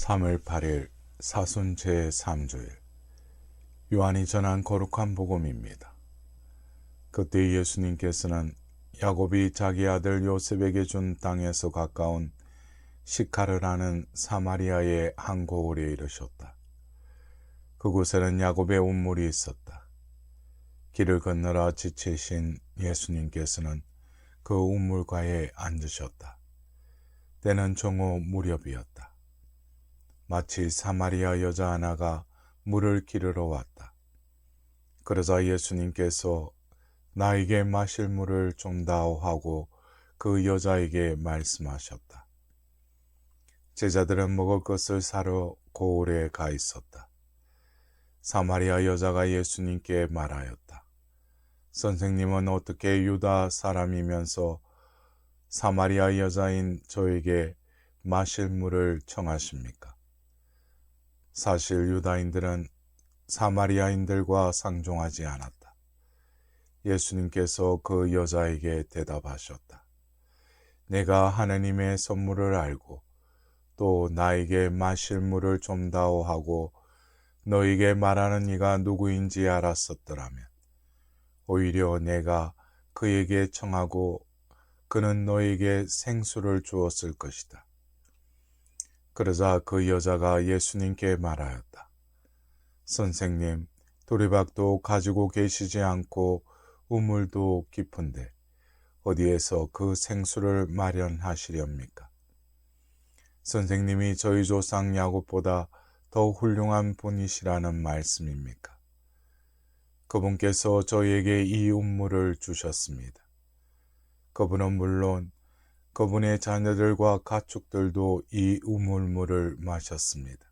3월 8일 사순 제3주일 요한이 전한 거룩한 복음입니다. 그때 예수님께서는 야곱이 자기 아들 요셉에게 준 땅에서 가까운 시카르라는 사마리아의 한 고을에 이르셨다. 그곳에는 야곱의 운물이 있었다. 길을 건너라 지치신 예수님께서는 그 운물가에 앉으셨다. 때는 정오 무렵이었다. 마치 사마리아 여자 하나가 물을 기르러 왔다. 그러자 예수님께서 나에게 마실 물을 좀 다오 하고 그 여자에게 말씀하셨다. 제자들은 먹을 것을 사러 고을에 가 있었다. 사마리아 여자가 예수님께 말하였다. 선생님은 어떻게 유다 사람이면서 사마리아 여자인 저에게 마실 물을 청하십니까? 사실 유다인들은 사마리아인들과 상종하지 않았다. 예수님께서 그 여자에게 대답하셨다. 내가 하느님의 선물을 알고 또 나에게 마실 물을 좀 다오 하고 너에게 말하는 이가 누구인지 알았었더라면 오히려 내가 그에게 청하고 그는 너에게 생수를 주었을 것이다. 그러자 그 여자가 예수님께 말하였다. 선생님, 두리박도 가지고 계시지 않고 우물도 깊은데 어디에서 그 생수를 마련하시렵니까? 선생님이 저희 조상 야곱보다 더 훌륭한 분이시라는 말씀입니까? 그분께서 저희에게 이 우물을 주셨습니다. 그분은 물론 그분의 자녀들과 가축들도 이 우물물을 마셨습니다.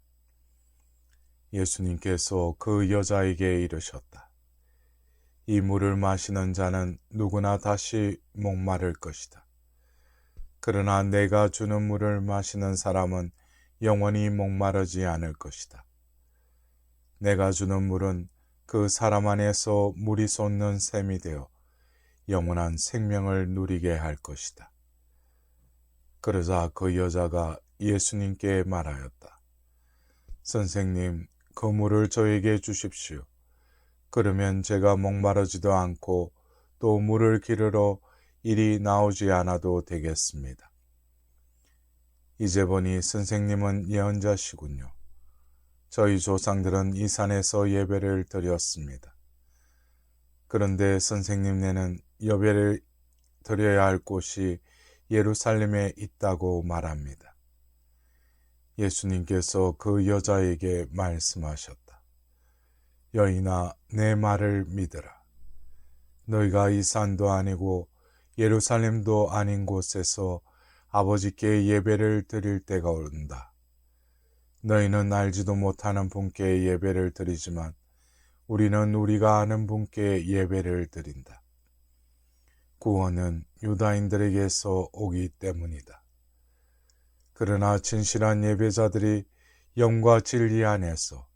예수님께서 그 여자에게 이르셨다. 이 물을 마시는 자는 누구나 다시 목마를 것이다. 그러나 내가 주는 물을 마시는 사람은 영원히 목마르지 않을 것이다. 내가 주는 물은 그 사람 안에서 물이 솟는 샘이 되어 영원한 생명을 누리게 할 것이다. 그러자 그 여자가 예수님께 말하였다. 선생님, 그 물을 저에게 주십시오. 그러면 제가 목마르지도 않고 또 물을 기르러 이리 나오지 않아도 되겠습니다. 이제 보니 선생님은 예언자시군요. 저희 조상들은 이 산에서 예배를 드렸습니다. 그런데 선생님네는 예배를 드려야 할 곳이 예루살렘에 있다고 말합니다. 예수님께서 그 여자에게 말씀하셨다. 여인아, 내 말을 믿으라. 너희가 이 산도 아니고 예루살렘도 아닌 곳에서 아버지께 예배를 드릴 때가 온다. 너희는 알지도 못하는 분께 예배를 드리지만 우리는 우리가 아는 분께 예배를 드린다. 구원은 유다인들에게서 오기 때문이다. 그러나 진실한 예배자들이 영과 진리 안에서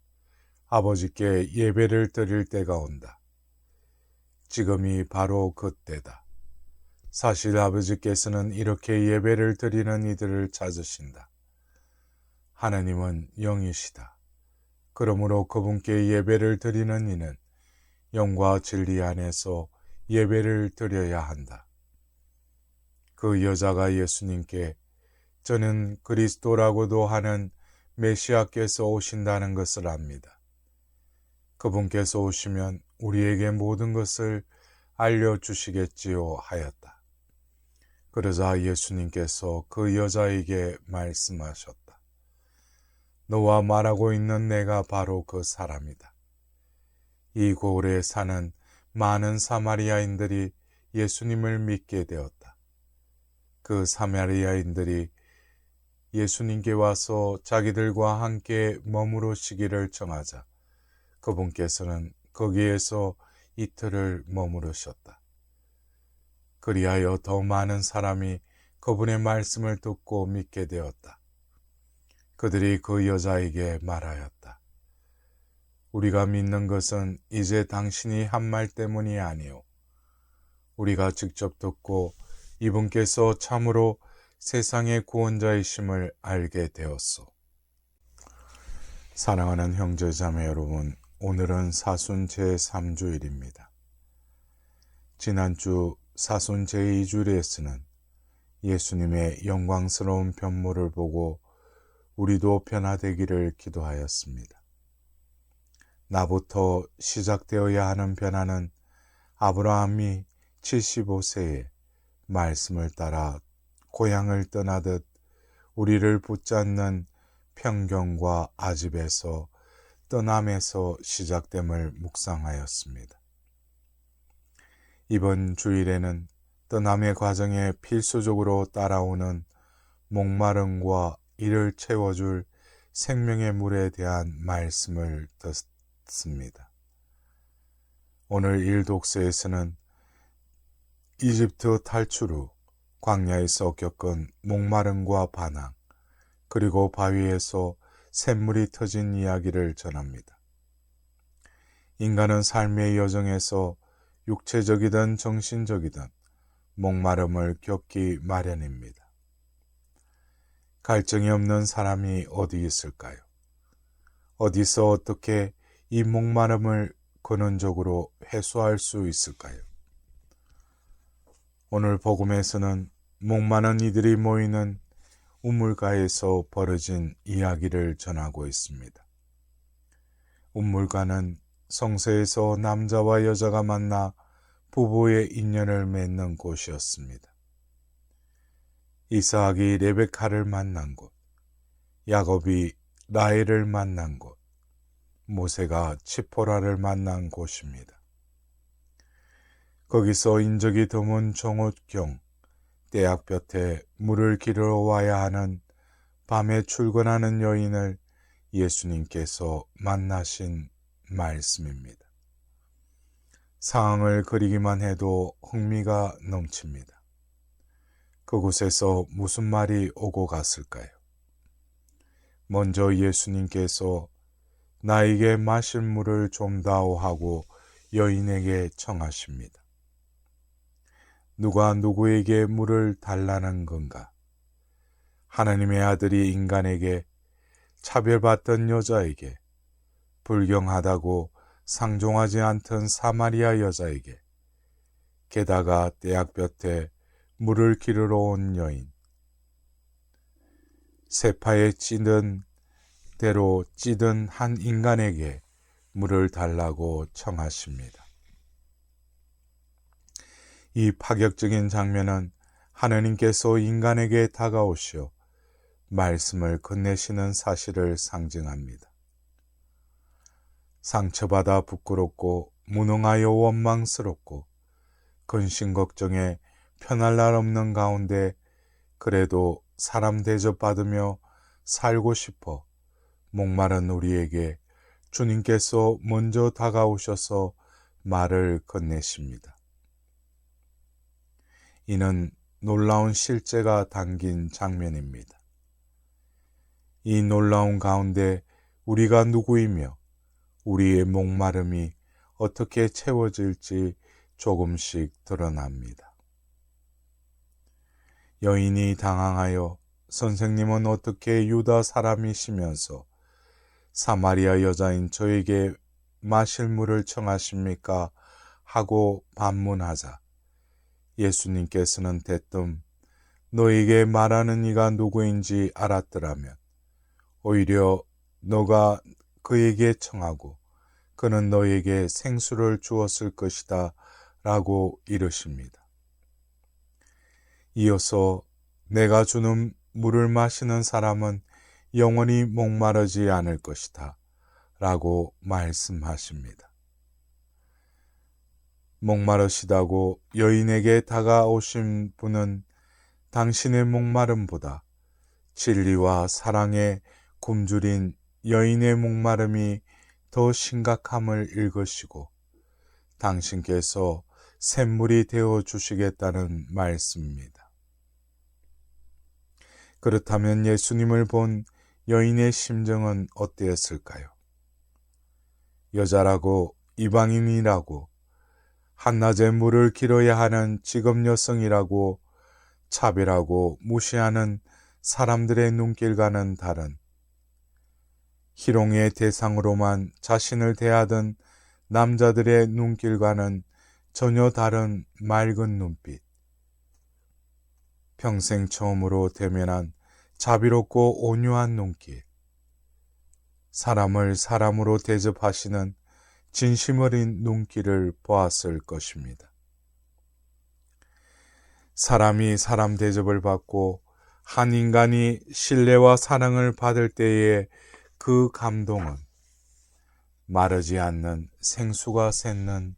아버지께 예배를 드릴 때가 온다. 지금이 바로 그때다. 사실 아버지께서는 이렇게 예배를 드리는 이들을 찾으신다. 하나님은 영이시다. 그러므로 그분께 예배를 드리는 이는 영과 진리 안에서 예배를 드려야 한다. 그 여자가 예수님께 저는 그리스도라고도 하는 메시아께서 오신다는 것을 압니다. 그분께서 오시면 우리에게 모든 것을 알려주시겠지요 하였다. 그러자 예수님께서 그 여자에게 말씀하셨다. 너와 말하고 있는 내가 바로 그 사람이다. 이 고을에 사는 많은 사마리아인들이 예수님을 믿게 되었다. 그 사마리아인들이 예수님께 와서 자기들과 함께 머무르시기를 청하자 그분께서는 거기에서 이틀을 머무르셨다. 그리하여 더 많은 사람이 그분의 말씀을 듣고 믿게 되었다. 그들이 그 여자에게 말하였다. 우리가 믿는 것은 이제 당신이 한 말 때문이 아니오. 우리가 직접 듣고 이분께서 참으로 세상의 구원자이심을 알게 되었소. 사랑하는 형제 자매 여러분, 오늘은 사순 제3주일입니다. 지난주 사순 제2주 레슨은 예수님의 영광스러운 변모를 보고 우리도 변화되기를 기도하였습니다. 나부터 시작되어야 하는 변화는 아브라함이 75세에 말씀을 따라 고향을 떠나듯 우리를 붙잡는 편견과 아집에서 떠남에서 시작됨을 묵상하였습니다. 이번 주일에는 떠남의 과정에 필수적으로 따라오는 목마름과 이를 채워줄 생명의 물에 대한 말씀을 듣습니다. 오늘 일독서에서는 이집트 탈출 후 광야에서 겪은 목마름과 반항, 그리고 바위에서 샘물이 터진 이야기를 전합니다. 인간은 삶의 여정에서 육체적이든 정신적이든 목마름을 겪기 마련입니다. 갈증이 없는 사람이 어디 있을까요? 어디서 어떻게 이 목마름을 근원적으로 해소할 수 있을까요? 오늘 복음에서는 목마른 이들이 모이는 우물가에서 벌어진 이야기를 전하고 있습니다. 우물가는 성서에서 남자와 여자가 만나 부부의 인연을 맺는 곳이었습니다. 이삭이 레베카를 만난 곳, 야곱이 라헬을 만난 곳, 모세가 치포라를 만난 곳입니다. 거기서 인적이 드문 정오경, 대학볕에 물을 기르러 와야 하는 밤에 출근하는 여인을 예수님께서 만나신 말씀입니다. 상황을 그리기만 해도 흥미가 넘칩니다. 그곳에서 무슨 말이 오고 갔을까요? 먼저 예수님께서 나에게 마실 물을 좀 다오 하고 여인에게 청하십니다. 누가 누구에게 물을 달라는 건가? 하나님의 아들이 인간에게, 차별받던 여자에게, 불경하다고 상종하지 않던 사마리아 여자에게, 게다가 대학볕에 물을 기르러 온 여인, 세파에 찌든 대로 찌든 한 인간에게 물을 달라고 청하십니다. 이 파격적인 장면은 하느님께서 인간에게 다가오시어 말씀을 건네시는 사실을 상징합니다. 상처받아 부끄럽고 무능하여 원망스럽고 근심 걱정에 편할 날 없는 가운데 그래도 사람 대접받으며 살고 싶어 목마른 우리에게 주님께서 먼저 다가오셔서 말을 건네십니다. 이는 놀라운 실제가 담긴 장면입니다. 이 놀라운 가운데 우리가 누구이며 우리의 목마름이 어떻게 채워질지 조금씩 드러납니다. 여인이 당황하여 선생님은 어떻게 유다 사람이시면서 사마리아 여자인 저에게 마실 물을 청하십니까? 하고 반문하자 예수님께서는 대뜸 너에게 말하는 이가 누구인지 알았더라면 오히려 너가 그에게 청하고 그는 너에게 생수를 주었을 것이다 라고 이르십니다. 이어서 내가 주는 물을 마시는 사람은 영원히 목마르지 않을 것이다 라고 말씀하십니다. 목마르시다고 여인에게 다가오신 분은 당신의 목마름보다 진리와 사랑에 굶주린 여인의 목마름이 더 심각함을 읽으시고 당신께서 샘물이 되어 주시겠다는 말씀입니다. 그렇다면 예수님을 본 여인의 심정은 어땠을까요? 여자라고, 이방인이라고, 한낮에 물을 길어야 하는 직업 여성이라고 차별하고 무시하는 사람들의 눈길과는 다른 희롱의 대상으로만 자신을 대하던 남자들의 눈길과는 전혀 다른 맑은 눈빛, 평생 처음으로 대면한 자비롭고 온유한 눈길, 사람을 사람으로 대접하시는 진심 어린 눈길을 보았을 것입니다. 사람이 사람 대접을 받고 한 인간이 신뢰와 사랑을 받을 때의 그 감동은 마르지 않는 생수가 샘는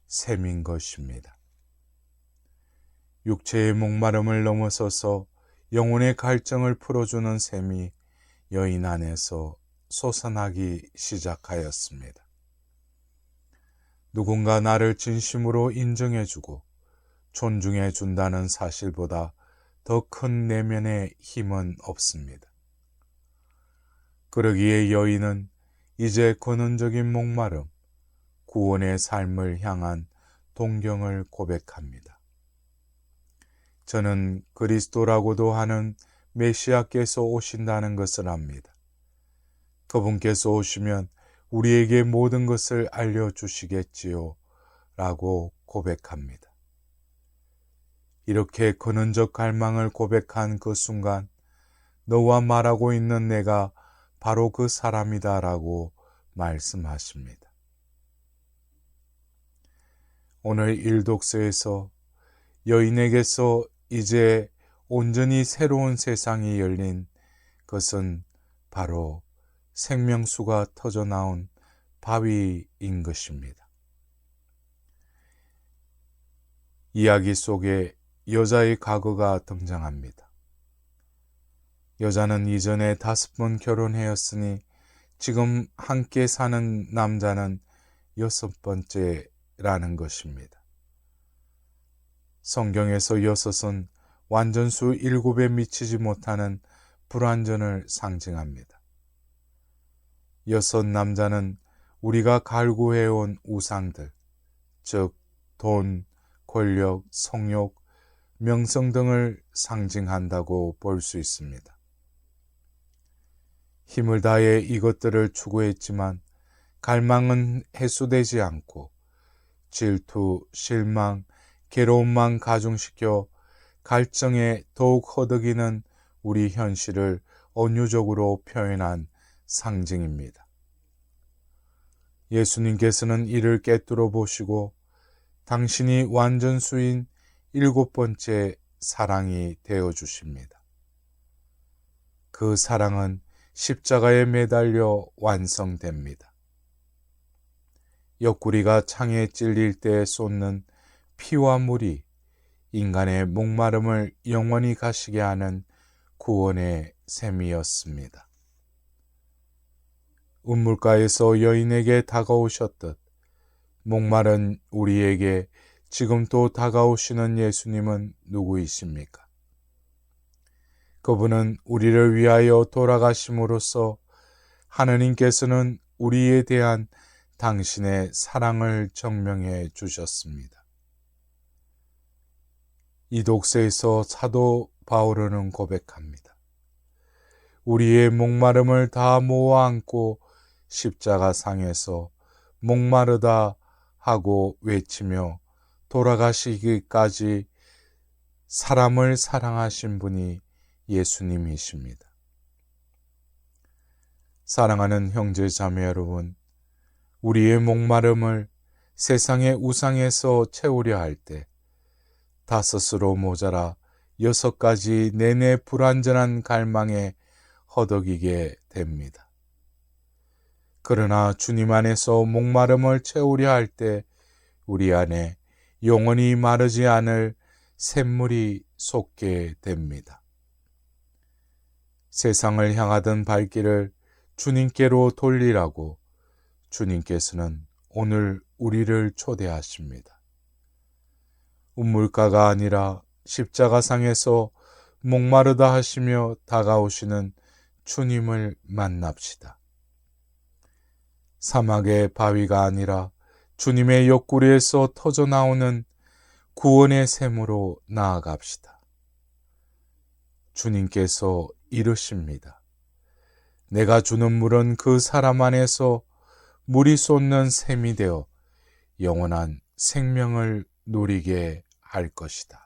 샘인 것입니다. 육체의 목마름을 넘어서서 영혼의 갈증을 풀어주는 샘이 여인 안에서 솟아나기 시작하였습니다. 누군가 나를 진심으로 인정해주고 존중해준다는 사실보다 더 큰 내면의 힘은 없습니다. 그러기에 여인은 이제 근원적인 목마름, 구원의 삶을 향한 동경을 고백합니다. 저는 그리스도라고도 하는 메시아께서 오신다는 것을 압니다. 그분께서 오시면 우리에게 모든 것을 알려주시겠지요 라고 고백합니다. 이렇게 근원적 갈망을 고백한 그 순간 너와 말하고 있는 내가 바로 그 사람이다 라고 말씀하십니다. 오늘 일독서에서 여인에게서 이제 온전히 새로운 세상이 열린 것은 바로 생명수가 터져 나온 바위인 것입니다. 이야기 속에 여자의 과거가 등장합니다. 여자는 이전에 5번 결혼하였으니 지금 함께 사는 남자는 6번째라는 것입니다. 성경에서 6은 완전수 7에 미치지 못하는 불완전을 상징합니다. 6 남자는 우리가 갈구해온 우상들, 즉 돈, 권력, 성욕, 명성 등을 상징한다고 볼 수 있습니다. 힘을 다해 이것들을 추구했지만 갈망은 해소되지 않고 질투, 실망, 괴로움만 가중시켜 갈증에 더욱 허덕이는 우리 현실을 은유적으로 표현한 상징입니다. 예수님께서는 이를 꿰뚫어 보시고 당신이 완전수인 7번째 사랑이 되어 주십니다. 그 사랑은 십자가에 매달려 완성됩니다. 옆구리가 창에 찔릴 때 쏟는 피와 물이 인간의 목마름을 영원히 가시게 하는 구원의 샘이었습니다. 운물가에서 여인에게 다가오셨듯 목마른 우리에게 지금 또 다가오시는 예수님은 누구이십니까? 그분은 우리를 위하여 돌아가심으로써 하느님께서는 우리에 대한 당신의 사랑을 증명해 주셨습니다. 이 독서에서 사도 바울은 고백합니다. 우리의 목마름을 다 모아 안고 십자가 상에서 목마르다 하고 외치며 돌아가시기까지 사람을 사랑하신 분이 예수님이십니다. 사랑하는 형제 자매 여러분, 우리의 목마름을 세상의 우상에서 채우려 할 때 5으로 모자라 6가지 내내 불완전한 갈망에 허덕이게 됩니다. 그러나 주님 안에서 목마름을 채우려 할 때 우리 안에 영원히 마르지 않을 샘물이 솟게 됩니다. 세상을 향하던 발길을 주님께로 돌리라고 주님께서는 오늘 우리를 초대하십니다. 운물가가 아니라 십자가상에서 목마르다 하시며 다가오시는 주님을 만납시다. 사막의 바위가 아니라 주님의 옆구리에서 터져 나오는 구원의 샘으로 나아갑시다. 주님께서 이르십니다. 내가 주는 물은 그 사람 안에서 물이 솟는 샘이 되어 영원한 생명을 누리게 할 것이다.